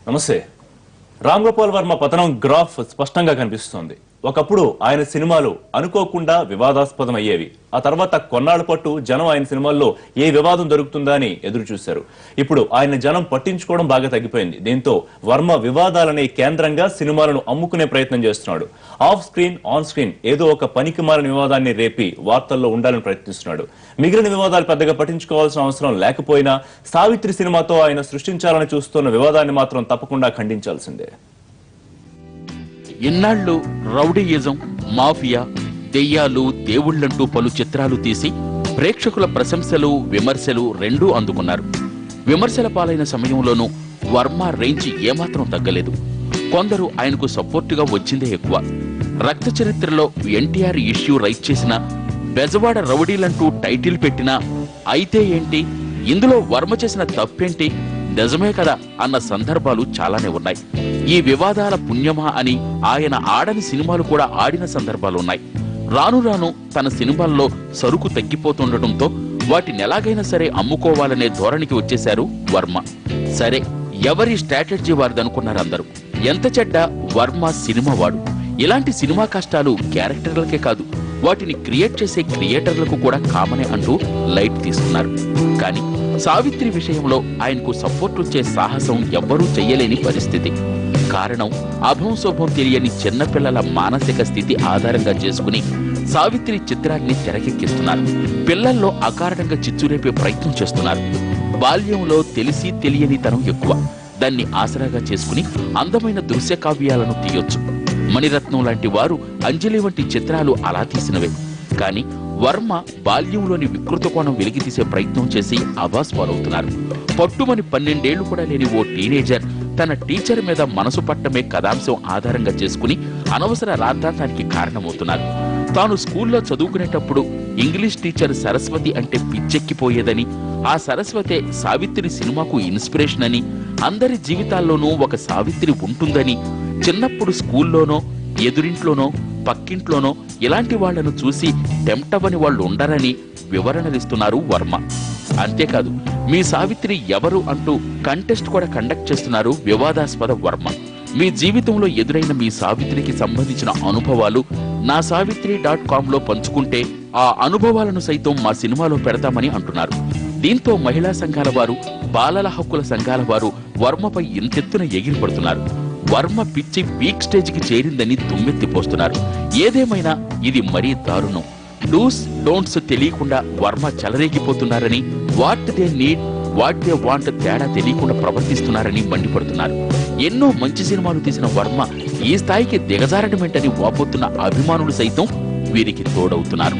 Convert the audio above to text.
నమస్తే. రామ్ గోపాల్ వర్మ పతనం గ్రాఫ్ స్పష్టంగా కనిపిస్తోంది. ఒకప్పుడు ఆయన సినిమాలు అనుకోకుండా వివాదాస్పదం అయ్యేవి. ఆ తర్వాత కొన్నాళ్ల పాటు జనం ఆయన సినిమాల్లో ఏ వివాదం దొరుకుతుందా అని ఎదురు చూశారు. ఇప్పుడు ఆయన జనం పట్టించుకోవడం బాగా తగ్గిపోయింది. దీంతో వర్మ వివాదాలనే కేంద్రంగా సినిమాలను అమ్ముకునే ప్రయత్నం చేస్తున్నాడు. ఆఫ్ స్క్రీన్, ఆన్ స్క్రీన్ ఏదో ఒక పనికిమాలిన వివాదాన్ని రేపి వార్తల్లో ఉండాలని ప్రయత్నిస్తున్నాడు. మిగిలిన వివాదాలు పెద్దగా పట్టించుకోవాల్సిన అవసరం లేకపోయినా సావిత్రి సినిమాతో ఆయన సృష్టించాలని చూస్తున్న వివాదాన్ని మాత్రం తప్పకుండా ఖండించాల్సిందే. ఇన్నాళ్లు రౌడీయిజం, మాఫియా, దెయ్యాలు, దేవుళ్లంటూ పలు చిత్రాలు తీసి ప్రేక్షకుల ప్రశంసలు, విమర్శలు రెండూ అందుకున్నారు. విమర్శల పాలైన సమయంలోనూ వర్మ రేంజ్ ఏమాత్రం తగ్గలేదు. కొందరు ఆయనకు సపోర్టుగా వచ్చిందే ఎక్కువ. రక్త చరిత్రలో ఎన్టీఆర్ ఇష్యూ రైట్ చేసిన, బెజవాడ రౌడీలంటూ టైటిల్ పెట్టినా అయితే ఏంటి, ఇందులో వర్మ చేసిన తప్పేంటి, నిజమే కదా అన్న సందర్భాలు చాలానే ఉన్నాయి. ఈ వివాదాల పుణ్యమా అని ఆయన ఆడని సినిమాలు కూడా ఆడిన సందర్భాలున్నాయి. రాను రాను తన సినిమాల్లో సరుకు తగ్గిపోతుండటంతో వాటిని ఎలాగైనా సరే అమ్ముకోవాలనే ధోరణికి వచ్చేశారు వర్మ. సరే, ఎవరి స్ట్రాటజీ వారిదనుకున్నారు అందరూ. ఎంత చెడ్డ వర్మ సినిమా వాడు. ఇలాంటి సినిమా కష్టాలు క్యారెక్టర్లకే కాదు, వాటిని క్రియేట్ చేసే క్రియేటర్లకు కూడా కామనే అంటూ లైట్ తీసుకున్నారు. కానీ సావిత్రి విషయంలో ఆయనకు సపోర్ట్ వచ్చే సాహసం ఎవ్వరూ చెయ్యలేని పరిస్థితి. కారణం, అభంశోభం తెలియని చిన్నపిల్లల మానసిక స్థితి ఆధారంగా చేసుకుని సావిత్రి చిత్రాన్ని తెరకెక్కిస్తున్నారు. పిల్లల్లో అకారణంగా చిచ్చురేపే ప్రయత్నం చేస్తున్నారు. బాల్యంలో తెలిసి తెలియని తనం ఎక్కువ. దాన్ని ఆసరాగా చేసుకుని అందమైన దృశ్య కావ్యాలను తీయొచ్చు. మణిరత్నం లాంటి వారు అంజలి వంటి చిత్రాలు అలా తీసినవే. కానీ వర్మ బాల్యంలోని వికృత కోణం వెలికితీసే ప్రయత్నం చేసి అవాస్ పాలవుతున్నారు. పట్టుమని 12 ఏళ్లు కూడా లేని ఓ టీనేజర్ తన టీచర్ మీద మనసు పట్టమే కథాంశం ఆధారంగా చేసుకుని అనవసర రాద్ధాంతానికి కారణమవుతున్నారు. తాను స్కూల్లో చదువుకునేటప్పుడు ఇంగ్లీష్ టీచర్ సరస్వతి అంటే పిచ్చెక్కిపోయేదని, ఆ సరస్వతే సావిత్రి సినిమాకు ఇన్స్పిరేషన్ అని, అందరి జీవితాల్లోనూ ఒక సావిత్రి ఉంటుందని, చిన్నప్పుడు స్కూల్లోనో, ఎదురింట్లోనో, పక్కింట్లోనో ఇలాంటి వాళ్లను చూసి టెంప్ట్ అవ్వని వాళ్ళు ఉండరని వివరణలిస్తున్నారు వర్మ. అంతేకాదు, మీ సావిత్రి ఎవరు అంటూ కంటెస్ట్ కూడా కండక్ట్ చేస్తున్నారు వివాదాస్పద వర్మ. మీ జీవితంలో ఎదురైన మీ సావిత్రికి సంబంధించిన అనుభవాలు నా సావిత్రి.com పంచుకుంటే ఆ అనుభవాలను సైతం మా సినిమాలో పెడతామని అంటున్నారు. దీంతో మహిళా సంఘాల వారు, బాలల హక్కుల సంఘాల వారు వర్మపై ఇంతెత్తున ఎగిరిపడుతున్నారు. వర్మ పిచ్చి పీక్ స్టేజ్కి చేరిందని దుమ్మెత్తిపోస్తున్నారు. ఏదేమైనా ఇది మరీ దారుణం. డూస్ డోంట్స్ తెలియకుండా వర్మ చెలరేగిపోతున్నారని, what they need, what they want తేడా తెలియకుండా ప్రవర్తిస్తున్నారని మండిపడుతున్నారు. ఎన్నో మంచి సినిమాలు తీసిన వర్మ ఈ స్థాయికి దిగజారడమేంటని వాపోతున్న అభిమానులు సైతం వీరికి తోడవుతున్నారు.